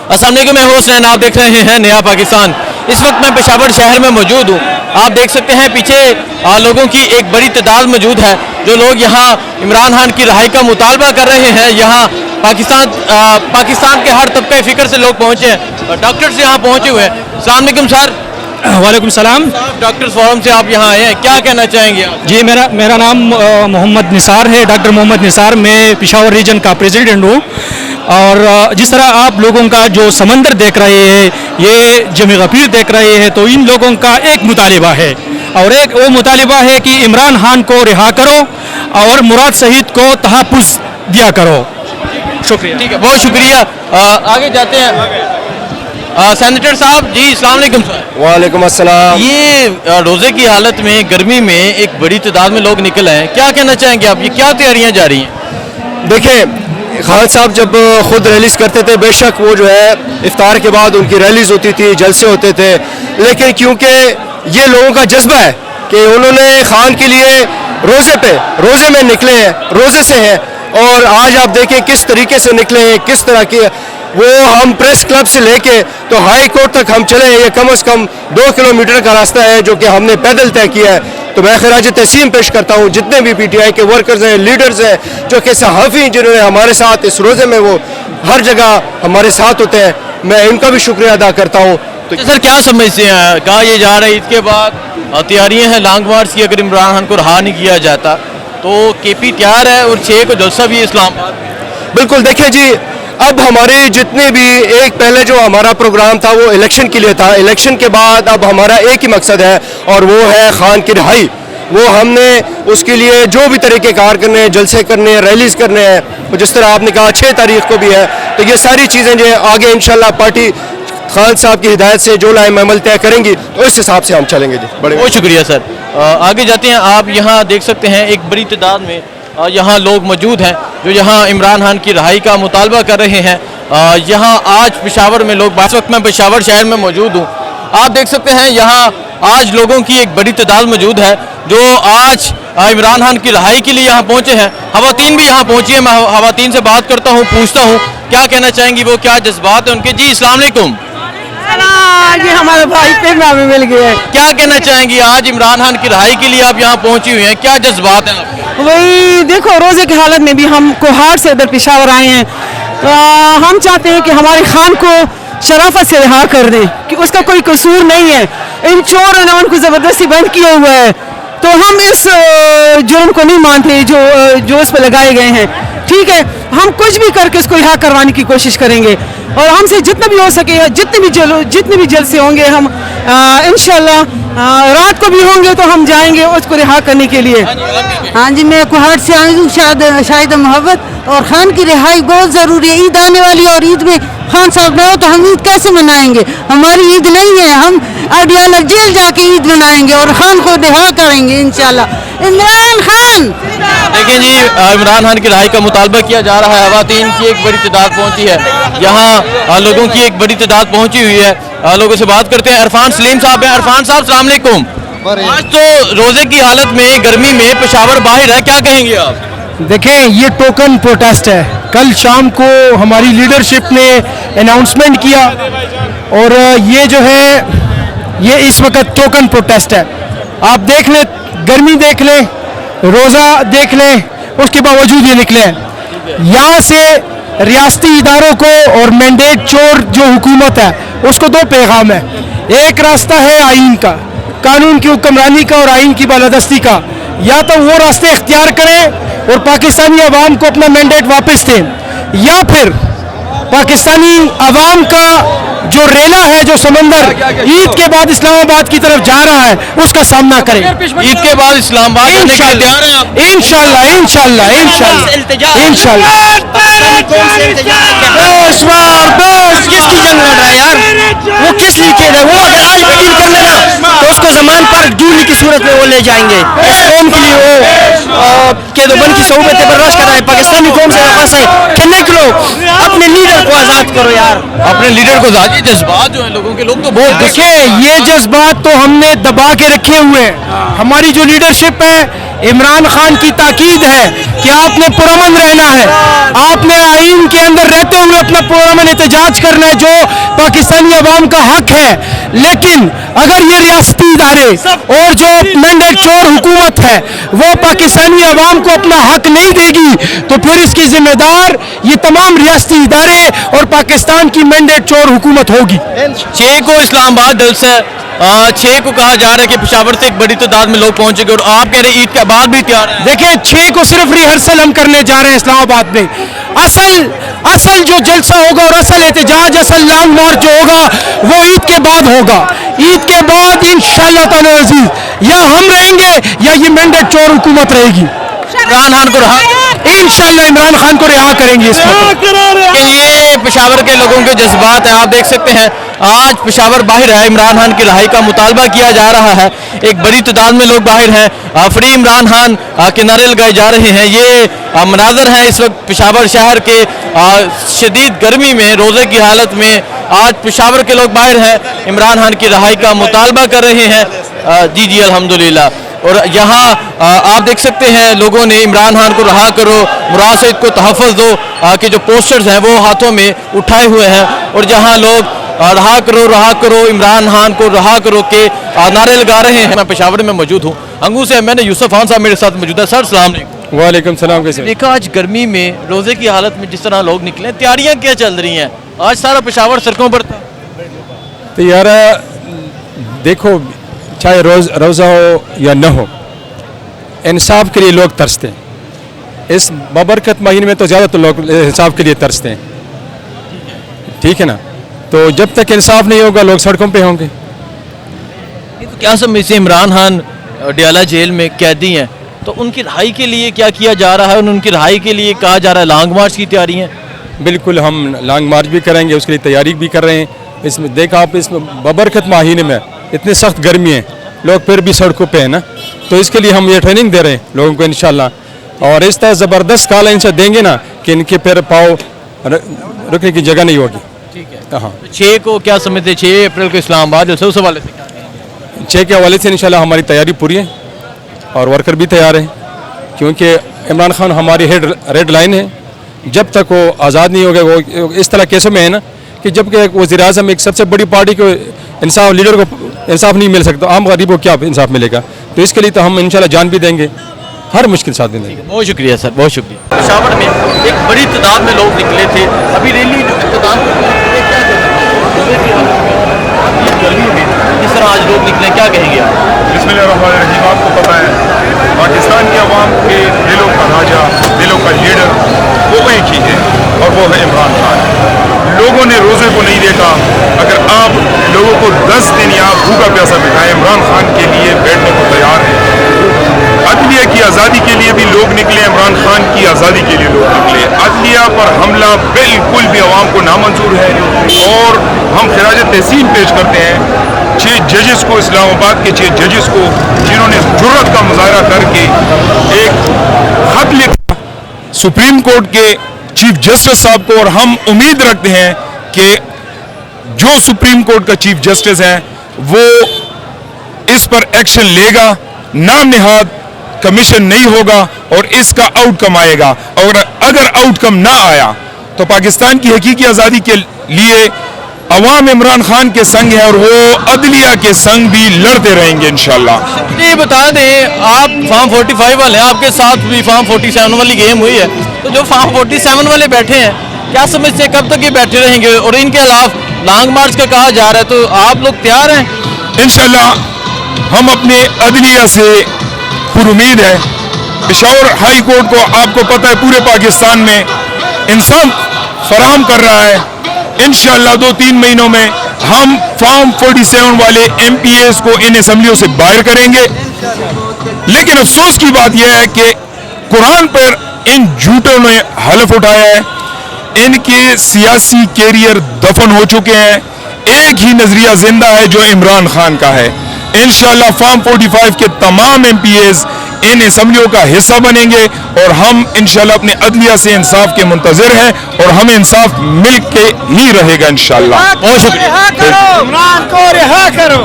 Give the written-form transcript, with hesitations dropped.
अस्सलाम वालेकुम, मैं हूं हुसैन, आप देख रहे हैं नया पाकिस्तान। इस वक्त मैं पेशावर शहर में मौजूद हूं। आप देख सकते हैं पीछे लोगों की एक बड़ी तादाद मौजूद है, जो लोग यहाँ इमरान खान की रिहाई का मुतालबा कर रहे हैं। यहाँ पाकिस्तान के हर तबके फ़िक्र से लोग पहुँचे हैं, डॉक्टर्स यहाँ पहुँचे हुए हैं। अस्सलाम वालेकुम सर। वालेकुम सलाम। डॉक्टर्स फोरम से आप यहाँ आए हैं, क्या कहना चाहेंगे आप? जी, मेरा नाम मोहम्मद निसार है, डॉक्टर मोहम्मद निसार। मैं पेशावर रीजन का प्रेसिडेंट हूँ। और जिस तरह आप लोगों का जो समंदर देख रहे हैं, ये जमे गफीर देख रहे हैं, तो इन लोगों का एक मुतालिबा है, और एक वो मुतालिबा है कि इमरान खान को रिहा करो और मुराद शहीद को तहफ़्फ़ुज़ दिया करो। शुक्रिया। ठीक है, बहुत शुक्रिया। आगे जाते हैं। सेनेटर साहब जी, अस्सलाम वालेकुम सर। वालेकुम अस्सलाम। ये रोज़े की हालत में, गर्मी में एक बड़ी तादाद में लोग निकल आए हैं, क्या कहना चाहेंगे आप? ये क्या तैयारियां जा रही हैं? देखिए, खान साहब जब खुद रैलीज करते थे, बेशक वो जो है इफ्तार के बाद उनकी रैलीज होती थी, जलसे होते थे, लेकिन क्योंकि ये लोगों का जज्बा है कि उन्होंने खान के लिए रोज़े में निकले हैं, रोज़े से हैं, और आज आप देखें किस तरीके से निकले हैं, किस तरह की वो हम प्रेस क्लब से लेके तो हाई कोर्ट तक हम चले हैं। ये कम से कम 2 किलोमीटर का रास्ता है जो कि हमने पैदल तय किया है। तो मैं खराज तहसीन पेश करता हूँ जितने भी पीटीआई के वर्कर्स हैं, लीडर्स हैं, जो कि सहाफ़ी जिन्होंने हमारे साथ इस रोज़े में वो हर जगह हमारे साथ होते हैं, मैं इनका भी शुक्रिया अदा करता हूँ। तो सर क्या समझते हैं, कहा ये जा रहा है ईद के बाद तैयारियां हैं लॉन्ग मार्च की, अगर इमरान खान को रहा नहीं किया जाता तो केपी तैयार है और 6 को जलसा भी है इस्लामाबाद। बिल्कुल, देखिए जी, अब हमारे जितने भी एक पहले जो हमारा प्रोग्राम था वो इलेक्शन के लिए था, इलेक्शन के बाद अब हमारा एक ही मकसद है और वो है खान की रिहाई। वो हमने उसके लिए जो भी तरीके कार करने हैं, जलसे करने हैं, रैलीज करने हैं, तो जिस तरह आपने कहा 6 तारीख को भी है, तो ये सारी चीज़ें जो आगे इंशाल्लाह पार्टी खान साहब की हिदायत से जो लाइन अमल तय करेंगी तो इस हिसाब से हम चलेंगे जी। बड़े बहुत शुक्रिया सर। आगे जाते हैं। आप यहाँ देख सकते हैं एक बड़ी तादाद में यहाँ लोग मौजूद हैं जो यहाँ इमरान खान की रिहाई का मुतालबा कर रहे हैं। यहाँ आज पेशावर में लोग, इस वक्त मैं पेशावर शहर में मौजूद हूँ, आप देख सकते हैं यहाँ आज लोगों की एक बड़ी तादाद मौजूद है जो आज इमरान खान की रिहाई के लिए यहाँ पहुँचे हैं। ख़वातीन भी यहाँ पहुँची हैं, मैं ख़वातीन से बात करता हूँ, पूछता हूँ क्या कहना चाहेंगी, वो क्या जज्बात है उनके। जी अस्सलाम वालेकुम। ये हमारे भाई प्रेरणा में मिल गए। क्या कहना चाहेंगी, आज इमरान खान की रिहाई के लिए आप यहाँ पहुँची हुई हैं, क्या जज्बात हैं आपके? वही देखो, रोज़े की हालत में भी हम कोहाट से इधर पेशावर आए हैं। हम चाहते हैं कि हमारे खान को शराफत से रिहा कर दें कि उसका कोई कसूर नहीं है। इन चोरों ने उनको ज़बरदस्ती बंद किया हुआ है, तो हम इस जुर्म को नहीं मानते जो उस पर लगाए गए हैं। ठीक है, हम कुछ भी करके उसको रिहा करवाने की कोशिश करेंगे और हमसे जितना भी हो सके, जितने भी जलसे होंगे हम इंशाल्लाह रात को भी होंगे तो हम जाएंगे उसको रिहा करने के लिए। हाँ जी, मैं कोहाट से आई हूँ, शाहिद मोहब्बत, और खान की रिहाई बहुत ज़रूरी है। ईद आने वाली है और ईद में खान साहब ना हो तो हम ईद कैसे मनाएंगे? हमारी ईद नहीं है, हम अडियाला जेल जाके ईद मनाएंगे और खान को रिहा करेंगे इंशाल्लाह। इमरान खान, देखें जी, इमरान खान की रिहाई का मुतालबा किया जा रहा है। ख़वातीन की एक बड़ी तादाद पहुँची है, यहाँ लोगों की एक बड़ी तादाद पहुँची हुई है। लोगों से बात करते हैं। इरफान सलीम साहब हैं। इरफान साहब अस्सलाम वालेकुम। आज तो रोज़े की हालत में, गर्मी में पेशावर बाहर है, क्या कहेंगे आप? देखें, ये टोकन प्रोटेस्ट है। कल शाम को हमारी लीडरशिप ने अनाउंसमेंट किया और ये जो है ये इस वक्त टोकन प्रोटेस्ट है। आप देख लें, गर्मी देख लें, रोज़ा देख लें, उसके बावजूद ये निकले हैं। यहाँ से रियासती इदारों को और मैंडेट चोर जो हुकूमत है उसको 2 पैगाम है। एक रास्ता है आइन का, कानून की हुक्मरानी का और आइन की बालादस्ती का। या तो वो रास्ते इख्तियार करें और पाकिस्तानी अवाम को अपना मैंडेट वापस दें, या फिर पाकिस्तानी अवाम का जो रेला है, जो समंदर ईद के बाद इस्लामाबाद की तरफ जा रहा है, उसका सामना करें। ईद के बाद इस्लामाबाद इंशाल्लाह इंशाल्लाह इंशाल्लाह इंशाल्लाह। किसकी जंग लड़ रहा है यार? वो किस लिए कह रहे हैं? वो अगर आज भी डील कर लेना तो उसको जमान पर ढूंढने की सूरत में वो ले जाएंगे। इस कौम के लिए वो के दुबन की सोबत बर्दाश्त कर रहा है। पाकिस्तानी कौम से वापस है, कितने किलो अपने लीडर को आज़ाद करो यार, अपने लीडर को आज़ाद। जज्बात जो है लोगों के, लोग तो बहुत देखिए, ये जज्बात तो हमने दबा के रखे हुए हैं। हमारी जो लीडरशिप है, इमरान खान की ताकीद है कि कि आपने पुरअमन रहना है, आपने आइन के अंदर रहते हुए अपना पुरअमन एहतजाज करना है, जो पाकिस्तानी अवाम का हक है। लेकिन अगर ये रियासती इदारे और जो मैंडेट चोर हुकूमत है वो पाकिस्तानी अवाम को अपना हक नहीं देगी, तो फिर इसकी जिम्मेदार ये तमाम रियासती इदारे और पाकिस्तान की मैंडेट चोर हुकूमत होगी। 6 को इस्लामाबाद जलसा है, 6 को कहा जा रहा है कि पेशावर से एक बड़ी तादाद में लोग पहुंचेंगे, और आप कह रहे हैं ईद के बाद भी तैयार हैं। देखिए 6 को सिर्फ रिहर्सल हम करने जा रहे हैं इस्लामाबाद में। असल जो जलसा होगा और असल एहतजाज, असल लॉन्ग मार्च जो होगा वो ईद के बाद होगा। ईद के बाद इंशाअल्लाह ताला अज़ीज़ या हम रहेंगे या ये मैंडेट चोर हुकूमत रहेगी। इमरान खान को रहा इंशाअल्लाह इमरान खान को रिहा करेंगे इस वक्त। कि ये पेशावर के लोगों के जज्बात हैं। आप देख सकते हैं आज पेशावर बाहर है, इमरान खान की रिहाई का मुतालबा किया जा रहा है। एक बड़ी तादाद में लोग बाहर हैं, फ्री इमरान खान के नारे लगाए जा रहे हैं। ये मनाजर हैं इस वक्त पेशावर शहर के शदीद गर्मी में, रोज़े की हालत में आज पेशावर के लोग बाहर हैं, इमरान खान की रिहाई का मुतालबा कर रहे हैं। जी अल्हम्दुलिल्लाह। और यहाँ आप देख सकते हैं लोगों ने इमरान खान को रहा करो, मुराद सईद को तहफ़्फ़ुज़ दो के जो पोस्टर्स हैं वो हाथों में उठाए हुए हैं, और जहाँ लोग रहा करो इमरान खान को रहा करो के नारे लगा रहे हैं। मैं पेशावर में मौजूद हूँ, अंगू से मैंने यूसुफ खान साहब मेरे साथ मौजूद है। सर सलाम अलैकुम। वालेकुम सलाम। कैसे देखा आज गर्मी में रोज़े की हालत में जिस तरह लोग निकले, तैयारियाँ क्या चल रही हैं? आज सारा पेशावर सड़कों पर था। तो यार देखो, चाहे रोज़ा हो या न हो, इंसाफ के लिए लोग तरसते हैं। इस बबरकत महीने में तो ज़्यादा तो लोग इंसाफ के लिए तरसते हैं, ठीक है ना। तो जब तक इंसाफ नहीं होगा लोग सड़कों पे होंगे। तो क्या समझते हैं इमरान खान डियाला जेल में कैदी हैं, तो उनकी रिहाई के लिए क्या किया जा रहा है? उनकी रिहाई के लिए कहा जा रहा है लॉन्ग मार्च की तैयारी है। बिल्कुल, हम लॉन्ग मार्च भी करेंगे, उसके लिए तैयारी भी कर रहे हैं। इसमें देखा आप, इसमें बबरकत महीने में इतनी सख्त गर्मी है, लोग फिर भी सड़कों पे हैं ना, तो इसके लिए हम ये ट्रेनिंग दे रहे हैं लोगों को इंशाल्लाह। और इस तरह ज़बरदस्त काला इनसे देंगे ना कि इनके फिर पाँव रुकने की जगह नहीं होगी। ठीक है। हाँ, 6 को क्या समझते, 6 अप्रैल को इस्लामाबाद जलसे, उस हवाले से क्या? 6 के हवाले से इंशाल्लाह हमारी तैयारी पूरी है और वर्कर भी तैयार हैं, क्योंकि इमरान खान हमारी रेड लाइन है। जब तक वो आज़ाद नहीं होगा, वो इस तरह केसों में है ना कि जब कि वज़ीर-ए-आज़म एक सबसे बड़ी पार्टी को इंसाफ, लीडर को इंसाफ नहीं मिल सकता, आम गरीब को क्या इंसाफ मिलेगा? तो इसके लिए तो हम इंशाल्लाह जान भी देंगे, हर मुश्किल साथ भी देंगे। बहुत शुक्रिया सर, बहुत शुक्रिया। पेशावर में एक बड़ी तादाद में लोग निकले थे, अभी रैली जो इख्तिताम जिस तरह आज लोग निकले, क्या कहेंगे आप? बिस्मिल्लाहिर्रहमानिर्रहीम। आपको पता है पाकिस्तान के अवाम के दिलों का राजा, दिलों का लीडर वो एक ही है, और वो है इमरान खान। लोगों ने रोज़े को नहीं देखा। अगर आप लोगों को 10 दिन या भूखा प्यासा बिठाएं, इमरान खान के लिए बैठने को तैयार हैं। अदलिया की आज़ादी के लिए भी लोग निकले, इमरान खान की आज़ादी के लिए लोग निकले। अदलिया पर हमला बिल्कुल भी अवाम को नामंजूर है, और हम खिराज तहसीन पेश करते हैं 6 जजेस को, इस्लामाबाद के 6 जजेस को, जिन्होंने जुर्रत का मुजाहरा करके एक खत लिखा सुप्रीम कोर्ट के चीफ जस्टिस साहब को। और हम उम्मीद रखते हैं कि जो सुप्रीम कोर्ट का चीफ जस्टिस है वो इस पर एक्शन लेगा, नाम निहाद कमीशन नहीं होगा और इसका आउटकम आएगा। और अगर आउटकम ना आया तो पाकिस्तान की हकीकी आज़ादी के लिए अवाम इमरान खान के संग है, और वो अदलिया के संग भी लड़ते रहेंगे इंशाल्लाह। ये बता दें, आप फार्म 45 वाले हैं, आपके साथ भी फार्म 47 वाली गेम हुई है, तो जो फार्म 47 वाले बैठे हैं, क्या समझते हैं कब तक ये बैठे रहेंगे? और इनके अलावा लॉन्ग मार्च का कहा जा रहा है, तो आप लोग तैयार हैं? इंशाल्लाह हम अपने अदलिया से पुरुमीद है। पेशावर हाई कोर्ट को आपको पता है पूरे पाकिस्तान में इंसाफ फराहम कर रहा है। इंशाल्लाह 2-3 महीनों में हम फॉर्म 47 वाले MPAs को इन असम्बलियों से बाहर करेंगे। लेकिन अफसोस की बात यह है कि कुरान पर इन झूठों ने हलफ उठाया है, इनके सियासी कैरियर दफन हो चुके हैं। एक ही नजरिया जिंदा है जो इमरान खान का है। इंशाल्लाह फॉर्म 45 के तमाम MPAs इन असम्बलियों का हिस्सा बनेंगे, और हम इंशाल्लाह अपने अदलिया से इंसाफ के मुंतजिर हैं, और हमें इंसाफ मिल के ही रहेगा इंशाल्लाह। बहुत शुक्रिया। इमरान को रिहा करो।